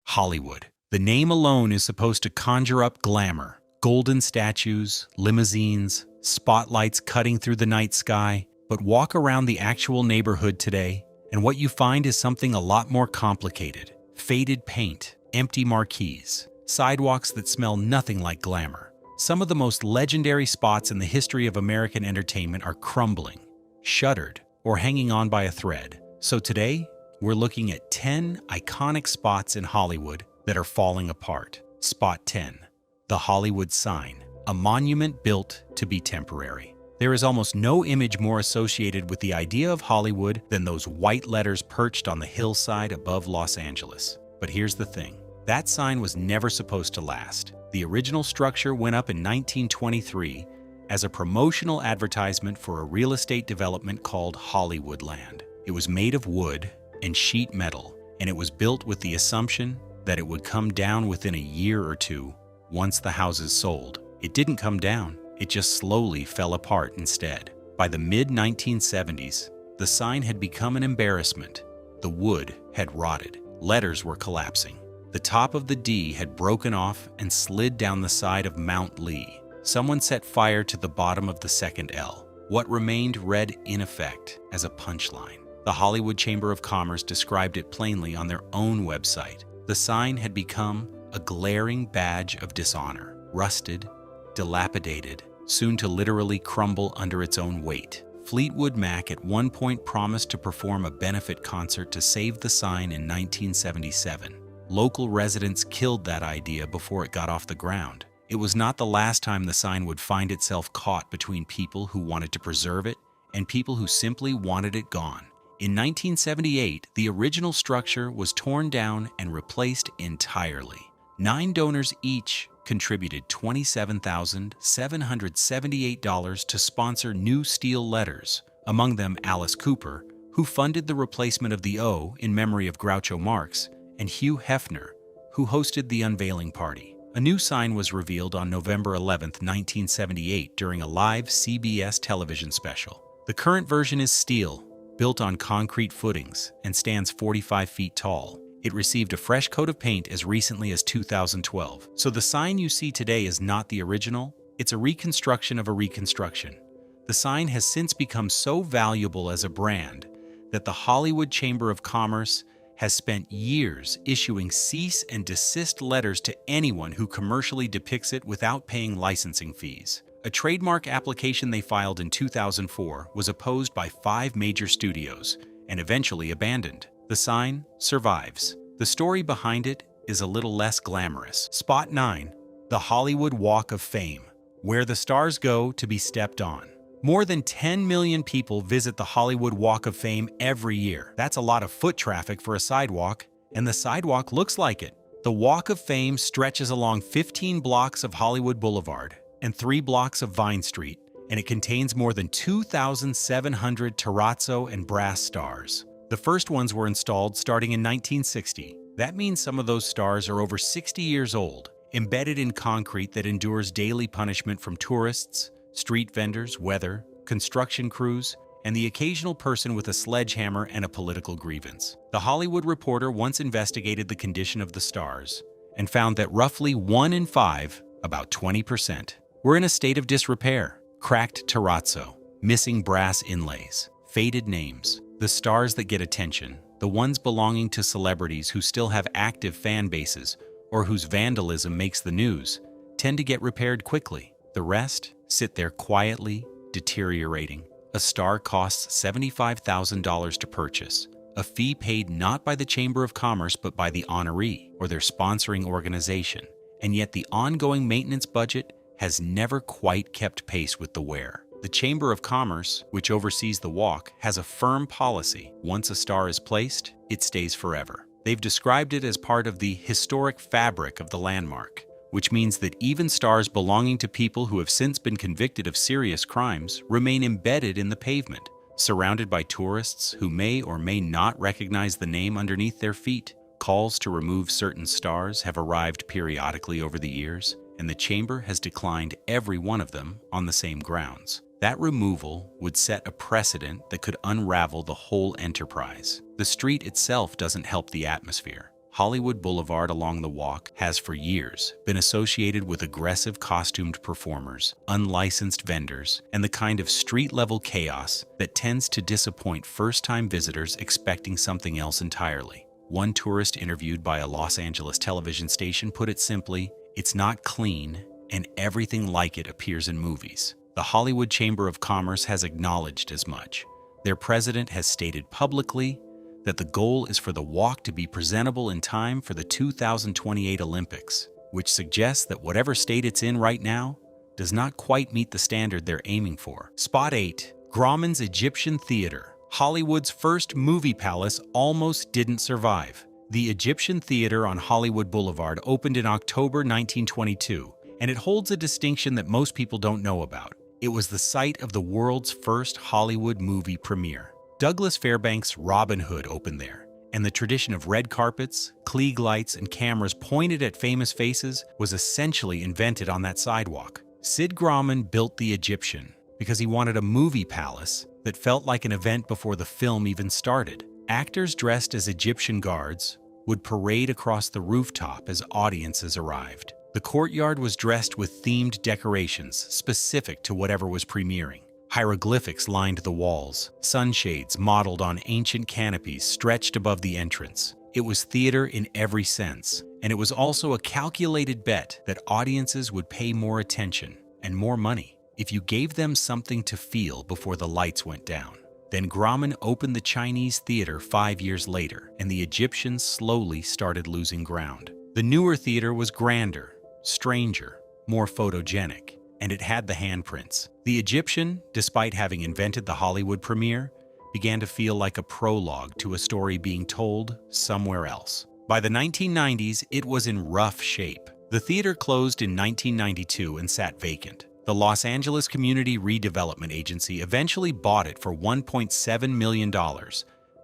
Hollywood. The name alone is supposed to conjure up glamour. Golden statues, limousines, spotlights cutting through the night sky. But walk around the actual neighborhood today, and what you find is something a lot more complicated. Faded paint, empty marquees, sidewalks that smell nothing like glamour. Some of the most legendary spots in the history of American entertainment are crumbling, shuttered, or hanging on by a thread. So today, we're looking at 10 iconic spots in Hollywood that are falling apart. Spot 10. The Hollywood Sign, a monument built to be temporary. There is almost no image more associated with the idea of Hollywood than those white letters perched on the hillside above Los Angeles. But here's the thing. That sign was never supposed to last. The original structure went up in 1923 as a promotional advertisement for a real estate development called Hollywoodland. It was made of wood and sheet metal, and it was built with the assumption that it would come down within a year or two once the houses sold. It didn't come down. It just slowly fell apart instead. By the mid-1970s, the sign had become an embarrassment. The wood had rotted. Letters were collapsing. The top of the D had broken off and slid down the side of Mount Lee. Someone set fire to the bottom of the second L. What remained read in effect as a punchline. The Hollywood Chamber of Commerce described it plainly on their own website. The sign had become a glaring badge of dishonor, rusted, dilapidated, soon to literally crumble under its own weight. Fleetwood Mac at one point promised to perform a benefit concert to save the sign in 1977. Local residents killed that idea before it got off the ground. It was not the last time the sign would find itself caught between people who wanted to preserve it and people who simply wanted it gone. In 1978, the original structure was torn down and replaced entirely. 9 donors each contributed $27,778 to sponsor new steel letters, among them Alice Cooper, who funded the replacement of the O in memory of Groucho Marx, and Hugh Hefner, who hosted the unveiling party. A new sign was revealed on November 11, 1978, during a live CBS television special. The current version is steel, built on concrete footings, and stands 45 feet tall. It received a fresh coat of paint as recently as 2012. So the sign you see today is not the original, it's a reconstruction of a reconstruction. The sign has since become so valuable as a brand that the Hollywood Chamber of Commerce has spent years issuing cease and desist letters to anyone who commercially depicts it without paying licensing fees. A trademark application they filed in 2004 was opposed by 5 major studios and eventually abandoned. The sign survives. The story behind it is a little less glamorous. Spot 9. The Hollywood Walk of Fame, where the stars go to be stepped on. More than 10 million people visit the Hollywood Walk of Fame every year. That's a lot of foot traffic for a sidewalk, and the sidewalk looks like it. The Walk of Fame stretches along 15 blocks of Hollywood Boulevard and 3 blocks of Vine Street, and it contains more than 2,700 terrazzo and brass stars. The first ones were installed starting in 1960. That means some of those stars are over 60 years old, embedded in concrete that endures daily punishment from tourists, street vendors, weather, construction crews, and the occasional person with a sledgehammer and a political grievance. The Hollywood Reporter once investigated the condition of the stars and found that roughly 1 in 5, about 20%, were in a state of disrepair. Cracked terrazzo, missing brass inlays, faded names. The stars that get attention, the ones belonging to celebrities who still have active fan bases or whose vandalism makes the news, tend to get repaired quickly. The rest sit there quietly, deteriorating. A star costs $75,000 to purchase, a fee paid not by the Chamber of Commerce but by the honoree or their sponsoring organization. And yet the ongoing maintenance budget has never quite kept pace with the wear. The Chamber of Commerce, which oversees the walk, has a firm policy. Once a star is placed, it stays forever. They've described it as part of the historic fabric of the landmark, which means that even stars belonging to people who have since been convicted of serious crimes remain embedded in the pavement, surrounded by tourists who may or may not recognize the name underneath their feet. Calls to remove certain stars have arrived periodically over the years, and the Chamber has declined every one of them on the same grounds. That removal would set a precedent that could unravel the whole enterprise. The street itself doesn't help the atmosphere. Hollywood Boulevard along the walk has for years been associated with aggressive costumed performers, unlicensed vendors, and the kind of street-level chaos that tends to disappoint first-time visitors expecting something else entirely. One tourist interviewed by a Los Angeles television station put it simply, "It's not clean, and everything like it appears in movies." The Hollywood Chamber of Commerce has acknowledged as much. Their president has stated publicly that the goal is for the walk to be presentable in time for the 2028 Olympics, which suggests that whatever state it's in right now does not quite meet the standard they're aiming for. Spot 8. Grauman's Egyptian Theater. Hollywood's first movie palace almost didn't survive. The Egyptian Theater on Hollywood Boulevard opened in October 1922, and it holds a distinction that most people don't know about. It was the site of the world's first Hollywood movie premiere. Douglas Fairbanks' Robin Hood opened there, and the tradition of red carpets, Klieg lights, and cameras pointed at famous faces was essentially invented on that sidewalk. Sid Grauman built the Egyptian because he wanted a movie palace that felt like an event before the film even started. Actors dressed as Egyptian guards would parade across the rooftop as audiences arrived. The courtyard was dressed with themed decorations specific to whatever was premiering. Hieroglyphics lined the walls, sunshades modeled on ancient canopies stretched above the entrance. It was theater in every sense, and it was also a calculated bet that audiences would pay more attention and more money if you gave them something to feel before the lights went down. Then Grauman opened the Chinese theater 5 years later, and the Egyptians slowly started losing ground. The newer theater was grander, stranger, more photogenic, and it had the handprints. The Egyptian, despite having invented the Hollywood premiere, began to feel like a prologue to a story being told somewhere else. By the 1990s, it was in rough shape. The theater closed in 1992 and sat vacant. The Los Angeles Community Redevelopment Agency eventually bought it for $1.7 million,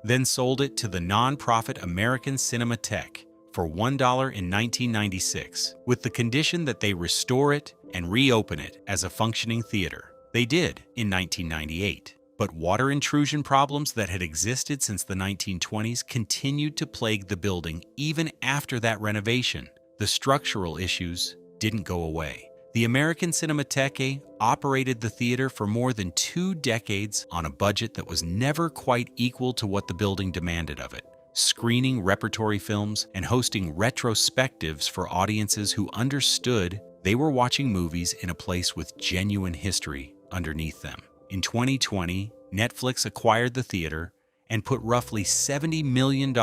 then sold it to the nonprofit American Cinematheque for $1 in 1996, with the condition that they restore it and reopen it as a functioning theater. They did in 1998, but water intrusion problems that had existed since the 1920s continued to plague the building even after that renovation. The structural issues didn't go away. The American Cinematheque operated the theater for more than 2 decades on a budget that was never quite equal to what the building demanded of it, screening repertory films and hosting retrospectives for audiences who understood they were watching movies in a place with genuine history underneath them. In 2020, Netflix acquired the theater and put roughly $70 million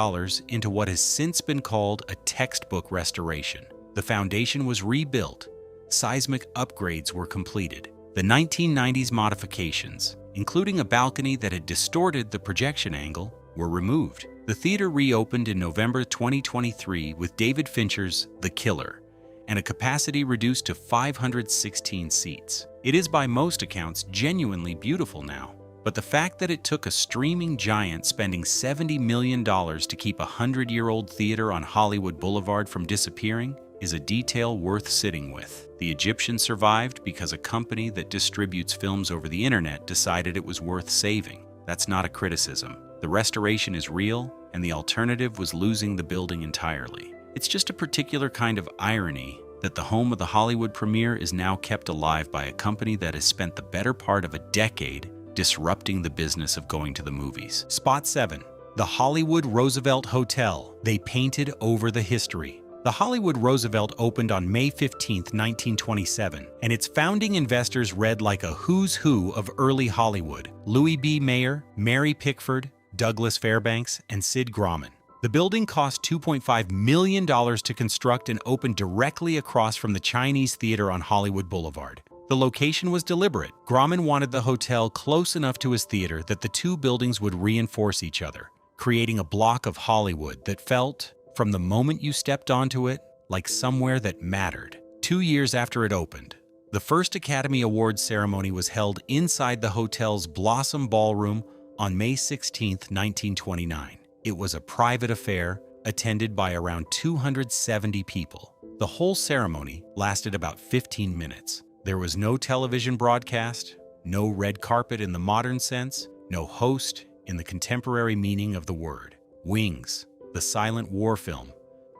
into what has since been called a textbook restoration. The foundation was rebuilt, seismic upgrades were completed. The 1990s modifications, including a balcony that had distorted the projection angle, were removed. The theater reopened in November 2023 with David Fincher's The Killer, and a capacity reduced to 516 seats. It is by most accounts genuinely beautiful now, but the fact that it took a streaming giant spending $70 million to keep a 100-year-old theater on Hollywood Boulevard from disappearing is a detail worth sitting with. The Egyptian survived because a company that distributes films over the internet decided it was worth saving. That's not a criticism. The restoration is real, and the alternative was losing the building entirely. It's just a particular kind of irony that the home of the Hollywood premiere is now kept alive by a company that has spent the better part of a decade disrupting the business of going to the movies. Spot 7. The Hollywood Roosevelt Hotel. They painted over the history. The Hollywood Roosevelt opened on May 15, 1927, and its founding investors read like a who's who of early Hollywood: Louis B. Mayer, Mary Pickford, Douglas Fairbanks, and Sid Grauman. The building cost $2.5 million to construct and opened directly across from the Chinese Theater on Hollywood Boulevard. The location was deliberate. Grauman wanted the hotel close enough to his theater that the two buildings would reinforce each other, creating a block of Hollywood that felt, from the moment you stepped onto it, like somewhere that mattered. 2 years after it opened, the first Academy Awards ceremony was held inside the hotel's Blossom Ballroom on May 16, 1929. It was a private affair attended by around 270 people. The whole ceremony lasted about 15 minutes. There was no television broadcast, no red carpet in the modern sense, no host in the contemporary meaning of the word. Wings, the silent war film,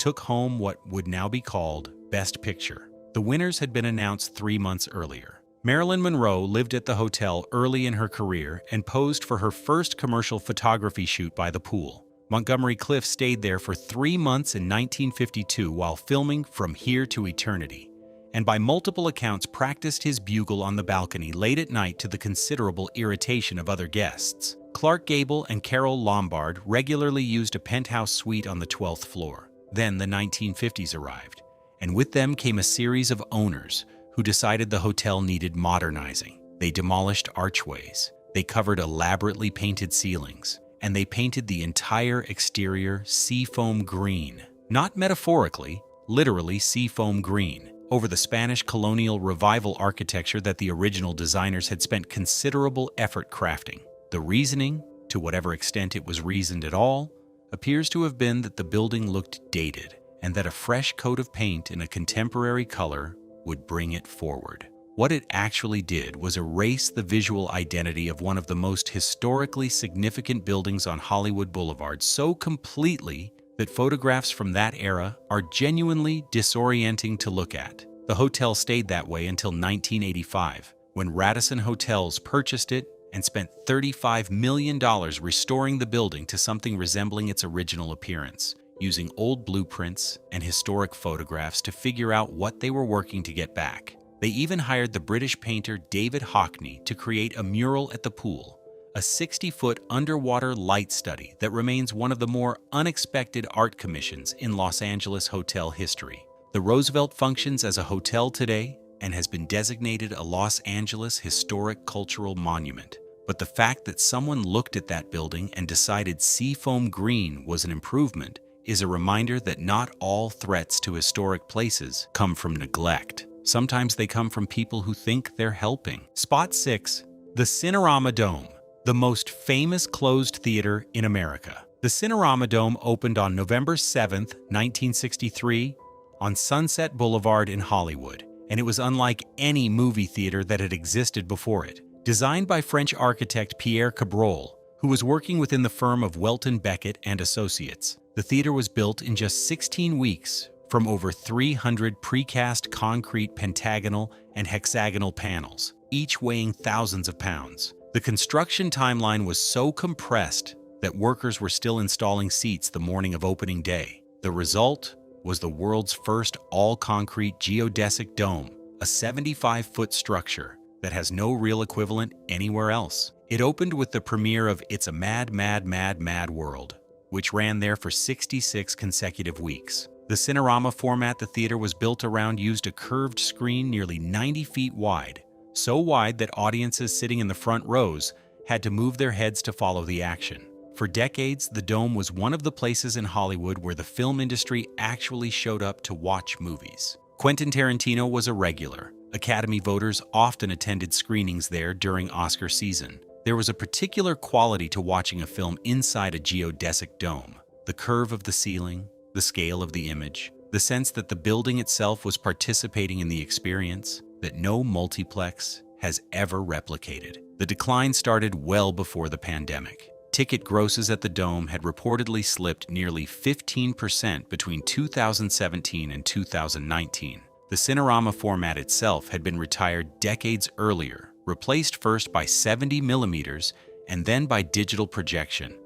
took home what would now be called Best Picture. The winners had been announced 3 months earlier. Marilyn Monroe lived at the hotel early in her career and posed for her first commercial photography shoot by the pool. Montgomery Clift stayed there for 3 months in 1952 while filming From Here to Eternity, and by multiple accounts practiced his bugle on the balcony late at night to the considerable irritation of other guests. Clark Gable and Carole Lombard regularly used a penthouse suite on the 12th floor. Then the 1950s arrived, and with them came a series of owners who decided the hotel needed modernizing. They demolished archways, they covered elaborately painted ceilings, and they painted the entire exterior seafoam green. Not metaphorically, literally seafoam green, over the Spanish colonial revival architecture that the original designers had spent considerable effort crafting. The reasoning, to whatever extent it was reasoned at all, appears to have been that the building looked dated, and that a fresh coat of paint in a contemporary color would bring it forward. What it actually did was erase the visual identity of one of the most historically significant buildings on Hollywood Boulevard so completely that photographs from that era are genuinely disorienting to look at. The hotel stayed that way until 1985, when Radisson Hotels purchased it and spent $35 million restoring the building to something resembling its original appearance, using old blueprints and historic photographs to figure out what they were working to get back. They even hired the British painter David Hockney to create a mural at the pool, a 60-foot underwater light study that remains one of the more unexpected art commissions in Los Angeles hotel history. The Roosevelt functions as a hotel today and has been designated a Los Angeles Historic Cultural Monument. But the fact that someone looked at that building and decided seafoam green was an improvement is a reminder that not all threats to historic places come from neglect. Sometimes they come from people who think they're helping. Spot 6. The Cinerama Dome, the most famous closed theater in America. The Cinerama Dome opened on November 7, 1963, on Sunset Boulevard in Hollywood, and it was unlike any movie theater that had existed before it. Designed by French architect Pierre Cabrol, who was working within the firm of Welton Beckett and Associates, the theater was built in just 16 weeks from over 300 precast concrete pentagonal and hexagonal panels, each weighing thousands of pounds. The construction timeline was so compressed that workers were still installing seats the morning of opening day. The result was the world's first all-concrete geodesic dome, a 75-foot structure that has no real equivalent anywhere else. It opened with the premiere of It's a Mad, Mad, Mad, Mad World, which ran there for 66 consecutive weeks. The Cinerama format the theater was built around used a curved screen nearly 90 feet wide, so wide that audiences sitting in the front rows had to move their heads to follow the action. For decades, the Dome was one of the places in Hollywood where the film industry actually showed up to watch movies. Quentin Tarantino was a regular. Academy voters often attended screenings there during Oscar season. There was a particular quality to watching a film inside a geodesic dome. The curve of the ceiling, the scale of the image, the sense that the building itself was participating in the experience that no multiplex has ever replicated. The decline started well before the pandemic. Ticket grosses at the Dome had reportedly slipped nearly 15% between 2017 and 2019. The Cinerama format itself had been retired decades earlier, replaced first by 70 millimeters and then by digital projection,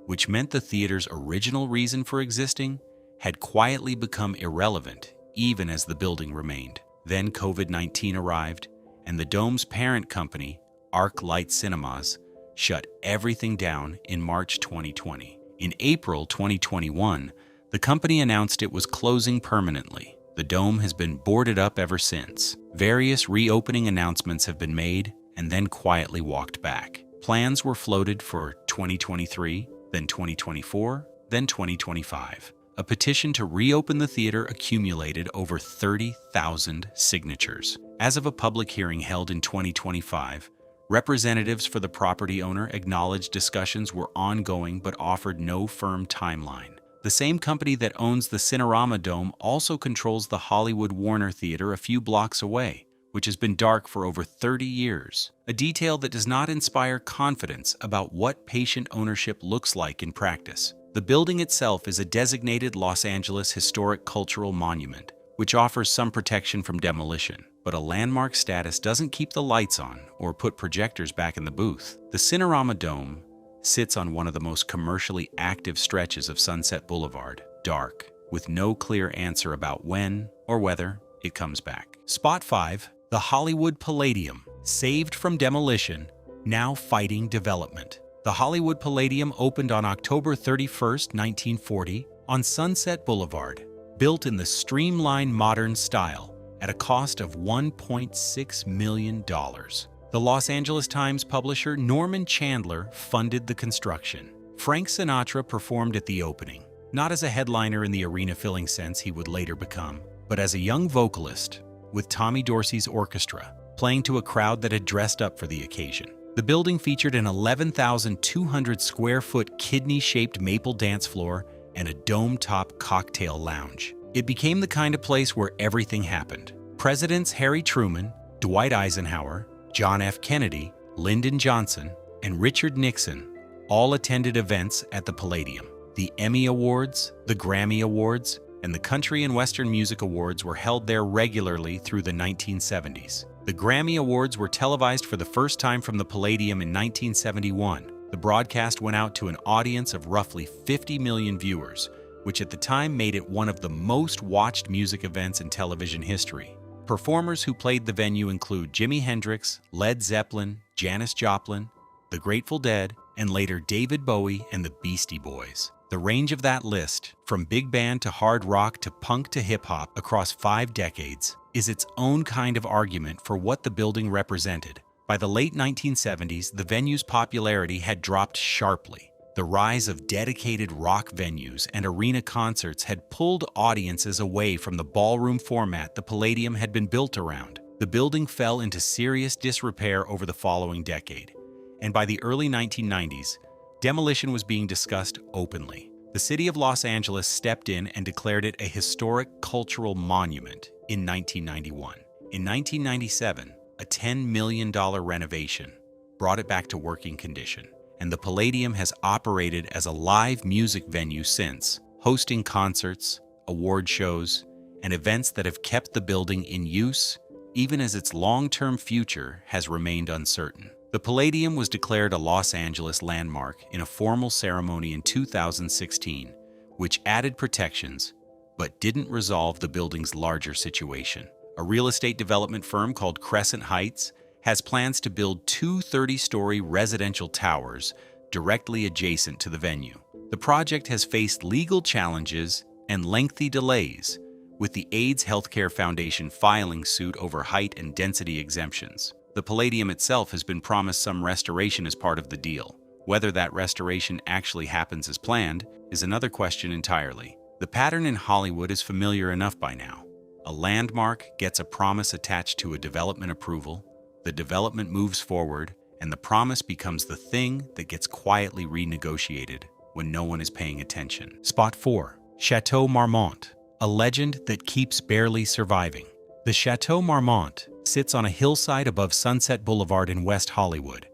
which meant the theater's original reason for existing had quietly become irrelevant even as the building remained. Then COVID-19 arrived, and the Dome's parent company, ArcLight Cinemas, shut everything down in March 2020. In April 2021, the company announced it was closing permanently. The Dome has been boarded up ever since. Various reopening announcements have been made and then quietly walked back. Plans were floated for 2023, then 2024, then 2025. A petition to reopen the theater accumulated over 30,000 signatures. As of a public hearing held in 2025, representatives for the property owner acknowledged discussions were ongoing but offered no firm timeline. The same company that owns the Cinerama Dome also controls the Hollywood Warner Theater a few blocks away, which has been dark for over 30 years, a detail that does not inspire confidence about what patient ownership looks like in practice. The building itself is a designated Los Angeles Historic Cultural Monument, which offers some protection from demolition. But a landmark status doesn't keep the lights on or put projectors back in the booth. The Cinerama Dome sits on one of the most commercially active stretches of Sunset Boulevard, dark, with no clear answer about when or whether it comes back. Spot 5. The Hollywood Palladium, saved from demolition, now fighting development. The Hollywood Palladium opened on October 31, 1940, on Sunset Boulevard, built in the streamlined modern style at a cost of $1.6 million. The Los Angeles Times publisher Norman Chandler funded the construction. Frank Sinatra performed at the opening, not as a headliner in the arena-filling sense he would later become, but as a young vocalist with Tommy Dorsey's orchestra, playing to a crowd that had dressed up for the occasion. The building featured an 11,200-square-foot kidney-shaped maple dance floor and a dome-top cocktail lounge. It became the kind of place where everything happened. Presidents Harry Truman, Dwight Eisenhower, John F. Kennedy, Lyndon Johnson, and Richard Nixon all attended events at the Palladium. The Emmy Awards, the Grammy Awards, and the Country and Western Music Awards were held there regularly through the 1970s. The Grammy Awards were televised for the first time from the Palladium in 1971. The broadcast went out to an audience of roughly 50 million viewers, which at the time made it one of the most watched music events in television history. Performers who played the venue include Jimi Hendrix, Led Zeppelin, Janis Joplin, The Grateful Dead, and later David Bowie and the Beastie Boys. The range of that list, from big band to hard rock to punk to hip-hop across 5 decades, is its own kind of argument for what the building represented. By the late 1970s, the venue's popularity had dropped sharply. The rise of dedicated rock venues and arena concerts had pulled audiences away from the ballroom format the Palladium had been built around. The building fell into serious disrepair over the following decade, and by the early 1990s, demolition was being discussed openly. The city of Los Angeles stepped in and declared it a historic cultural monument in 1991. In 1997, a $10 million renovation brought it back to working condition, and the Palladium has operated as a live music venue since, hosting concerts, award shows, and events that have kept the building in use, even as its long-term future has remained uncertain. The Palladium was declared a Los Angeles landmark in a formal ceremony in 2016, which added protections but didn't resolve the building's larger situation. A real estate development firm called Crescent Heights has plans to build 2 30-story residential towers directly adjacent to the venue. The project has faced legal challenges and lengthy delays, with the AIDS Healthcare Foundation filing suit over height and density exemptions. The Palladium itself has been promised some restoration as part of the deal. Whether that restoration actually happens as planned is another question entirely. The pattern in Hollywood is familiar enough by now. A landmark gets a promise attached to a development approval, the development moves forward, and the promise becomes the thing that gets quietly renegotiated when no one is paying attention. Spot 4. Chateau Marmont, a legend that keeps barely surviving. The Chateau Marmont sits on a hillside above Sunset Boulevard in West Hollywood,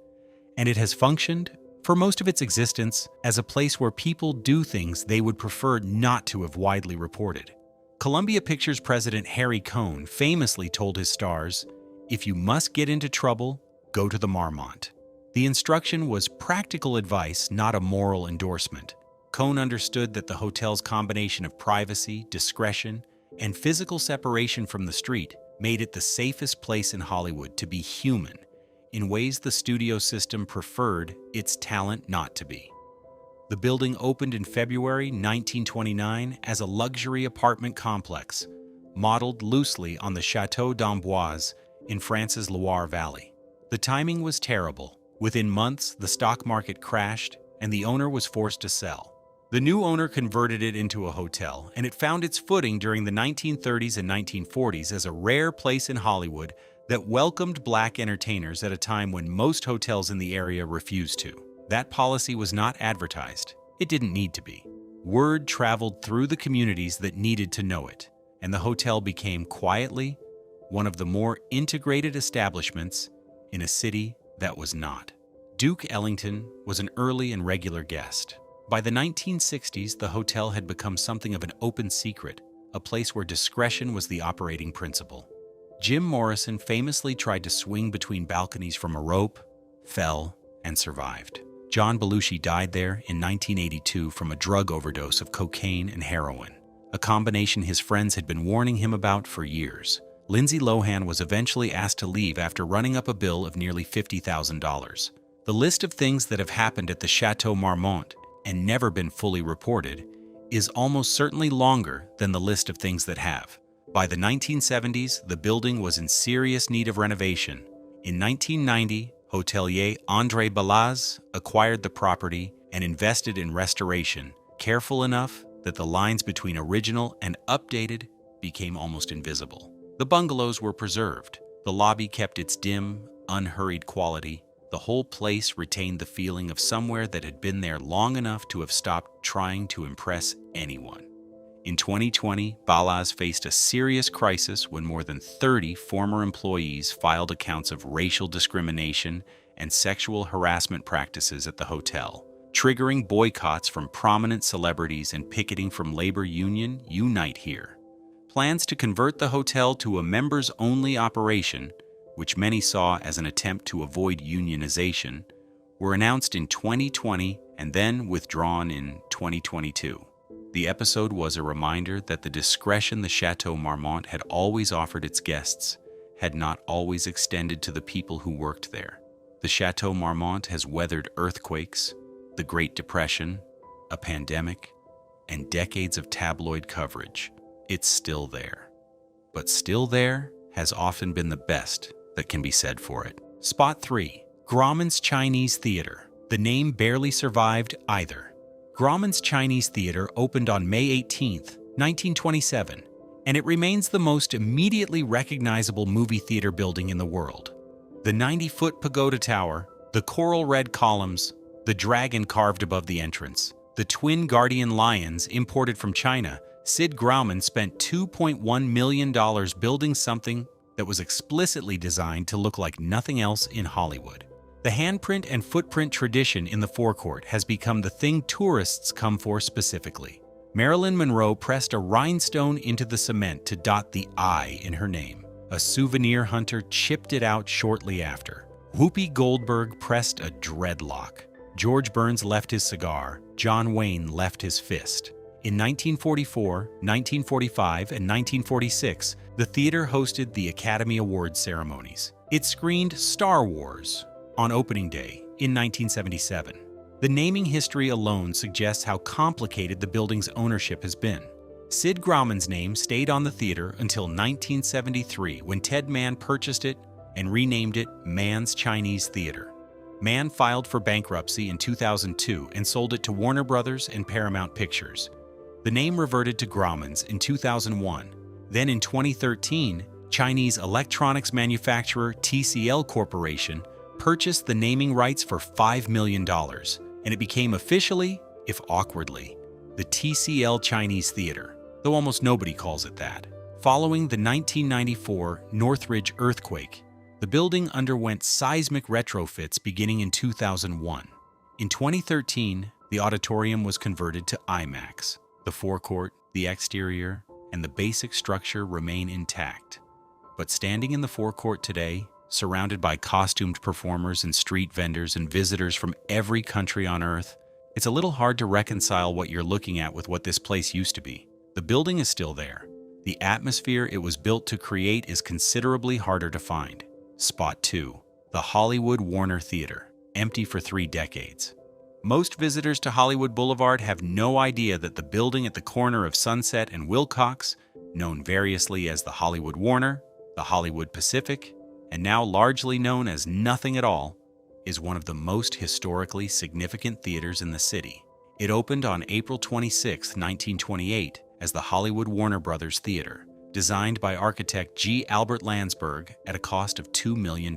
and it has functioned, for most of its existence, as a place where people do things they would prefer not to have widely reported. Columbia Pictures president Harry Cohn famously told his stars, "If you must get into trouble, go to the Marmont." The instruction was practical advice, not a moral endorsement. Cohn understood that the hotel's combination of privacy, discretion, and physical separation from the street made it the safest place in Hollywood to be human, in ways the studio system preferred its talent not to be. The building opened in February 1929 as a luxury apartment complex, modeled loosely on the Chateau d'Amboise in France's Loire Valley. The timing was terrible. Within months, the stock market crashed, and the owner was forced to sell. The new owner converted it into a hotel, and it found its footing during the 1930s and 1940s as a rare place in Hollywood that welcomed black entertainers at a time when most hotels in the area refused to. That policy was not advertised. It didn't need to be. Word traveled through the communities that needed to know it, and the hotel became quietly one of the more integrated establishments in a city that was not. Duke Ellington was an early and regular guest. By the 1960s, the hotel had become something of an open secret, a place where discretion was the operating principle. Jim Morrison famously tried to swing between balconies from a rope, fell, and survived. John Belushi died there in 1982 from a drug overdose of cocaine and heroin, a combination his friends had been warning him about for years. Lindsay Lohan was eventually asked to leave after running up a bill of nearly $50,000. The list of things that have happened at the Chateau Marmont and never been fully reported is almost certainly longer than the list of things that have. By the 1970s, the building was in serious need of renovation. In 1990, hotelier André Balaz acquired the property and invested in restoration, careful enough that the lines between original and updated became almost invisible. The bungalows were preserved. The lobby kept its dim, unhurried quality. The whole place retained the feeling of somewhere that had been there long enough to have stopped trying to impress anyone. In 2020, Balaz faced a serious crisis when more than 30 former employees filed accounts of racial discrimination and sexual harassment practices at the hotel, triggering boycotts from prominent celebrities and picketing from labor union Unite Here. Plans to convert the hotel to a members-only operation, which many saw as an attempt to avoid unionization, were announced in 2020 and then withdrawn in 2022. The episode was a reminder that the discretion the Chateau Marmont had always offered its guests had not always extended to the people who worked there. The Chateau Marmont has weathered earthquakes, the Great Depression, a pandemic, and decades of tabloid coverage. It's still there. But still there has often been the best that can be said for it. Spot 3. Grauman's Chinese Theater. The name barely survived either. Grauman's Chinese Theater opened on May 18, 1927, and it remains the most immediately recognizable movie theater building in the world. The 90-foot pagoda tower, the coral red columns, the dragon carved above the entrance, the twin guardian lions imported from China. Sid Grauman spent $2.1 million building something that was explicitly designed to look like nothing else in Hollywood. The handprint and footprint tradition in the forecourt has become the thing tourists come for specifically. Marilyn Monroe pressed a rhinestone into the cement to dot the I in her name. A souvenir hunter chipped it out shortly after. Whoopi Goldberg pressed a dreadlock. George Burns left his cigar. John Wayne left his fist. In 1944, 1945, and 1946, the theater hosted the Academy Awards ceremonies. It screened Star Wars on opening day in 1977. The naming history alone suggests how complicated the building's ownership has been. Sid Grauman's name stayed on the theater until 1973 when Ted Mann purchased it and renamed it Mann's Chinese Theater. Mann filed for bankruptcy in 2002 and sold it to Warner Brothers and Paramount Pictures. The name reverted to Grauman's in 2001. Then in 2013, Chinese electronics manufacturer TCL Corporation purchased the naming rights for $5 million, and it became officially, if awkwardly, the TCL Chinese Theater, though almost nobody calls it that. Following the 1994 Northridge earthquake, the building underwent seismic retrofits beginning in 2001. In 2013, the auditorium was converted to IMAX. The forecourt, the exterior, and the basic structure remain intact. But standing in the forecourt today, surrounded by costumed performers and street vendors and visitors from every country on Earth, it's a little hard to reconcile what you're looking at with what this place used to be. The building is still there. The atmosphere it was built to create is considerably harder to find. Spot 2. The Hollywood Warner Theater, empty for 3 decades. Most visitors to Hollywood Boulevard have no idea that the building at the corner of Sunset and Wilcox, known variously as the Hollywood Warner, the Hollywood Pacific, and now largely known as nothing at all, is one of the most historically significant theaters in the city. It opened on April 26, 1928, as the Hollywood Warner Brothers Theater, designed by architect G. Albert Landsberg at a cost of $2 million.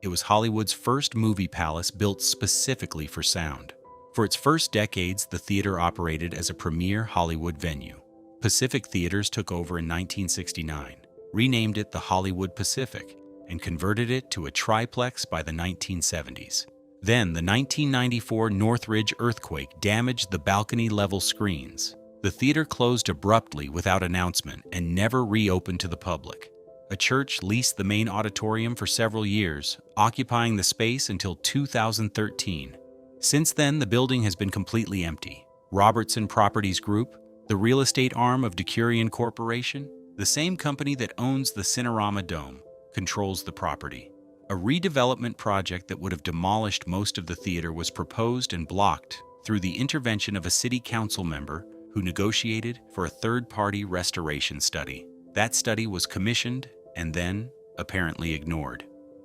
It was Hollywood's first movie palace built specifically for sound. For its first decades, the theater operated as a premier Hollywood venue. Pacific Theaters took over in 1969, renamed it the Hollywood Pacific, and converted it to a triplex by the 1970s. Then the 1994 Northridge earthquake damaged the balcony-level screens. The theater closed abruptly without announcement and never reopened to the public. A church leased the main auditorium for several years, occupying the space until 2013. Since then, the building has been completely empty. Robertson Properties Group, the real estate arm of Decurion Corporation, the same company that owns the Cinerama Dome, controls the property. A redevelopment project that would have demolished most of the theater was proposed and blocked through the intervention of a city council member who negotiated for a third-party restoration study. That study was commissioned and then apparently ignored.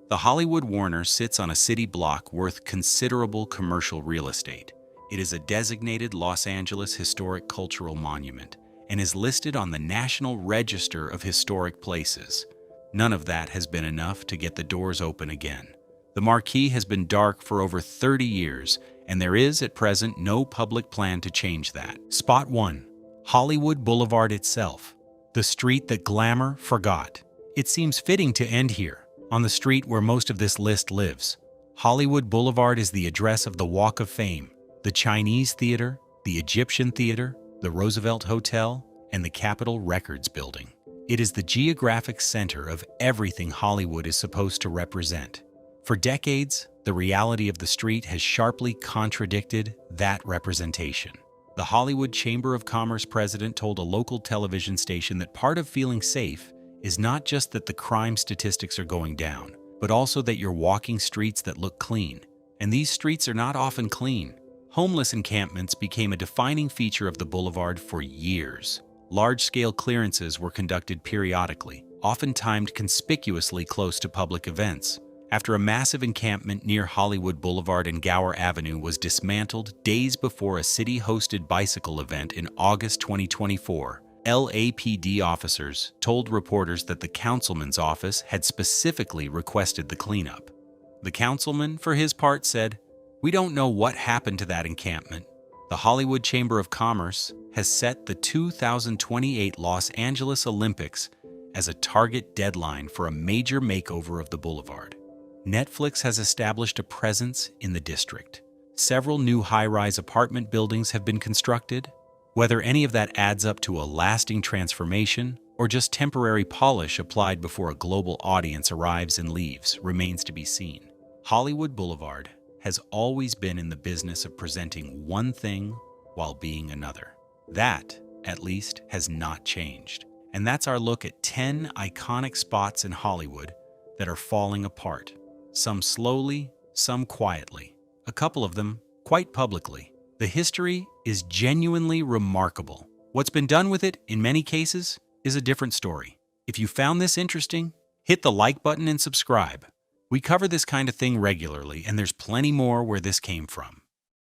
The Hollywood Warner sits on a city block worth considerable commercial real estate. It is a designated Los Angeles Historic Cultural Monument and is listed on the National Register of Historic Places. None of that has been enough to get the doors open again. The marquee has been dark for over 30 years, and there is, at present, no public plan to change that. Spot 1. Hollywood Boulevard itself. The street that glamour forgot. It seems fitting to end here, on the street where most of this list lives. Hollywood Boulevard is the address of the Walk of Fame, the Chinese Theater, the Egyptian Theater, the Roosevelt Hotel, and the Capitol Records Building. It is the geographic center of everything Hollywood is supposed to represent. For decades, the reality of the street has sharply contradicted that representation. The Hollywood Chamber of Commerce president told a local television station that part of feeling safe is not just that the crime statistics are going down, but also that you're walking streets that look clean. And these streets are not often clean. Homeless encampments became a defining feature of the boulevard for years. Large-scale clearances were conducted periodically, often timed conspicuously close to public events. After a massive encampment near Hollywood Boulevard and Gower Avenue was dismantled days before a city-hosted bicycle event in August 2024, LAPD officers told reporters that the councilman's office had specifically requested the cleanup. The councilman, for his part, said, "We don't know what happened to that encampment." The Hollywood Chamber of Commerce has set the 2028 Los Angeles Olympics as a target deadline for a major makeover of the boulevard. Netflix has established a presence in the district. Several new high-rise apartment buildings have been constructed. Whether any of that adds up to a lasting transformation or just temporary polish applied before a global audience arrives and leaves remains to be seen. Hollywood Boulevard has always been in the business of presenting one thing while being another. That, at least, has not changed. And that's our look at 10 iconic spots in Hollywood that are falling apart. Some slowly, some quietly. A couple of them quite publicly. The history is genuinely remarkable. What's been done with it, in many cases, is a different story. If you found this interesting, hit the like button and subscribe. We cover this kind of thing regularly, and there's plenty more where this came from.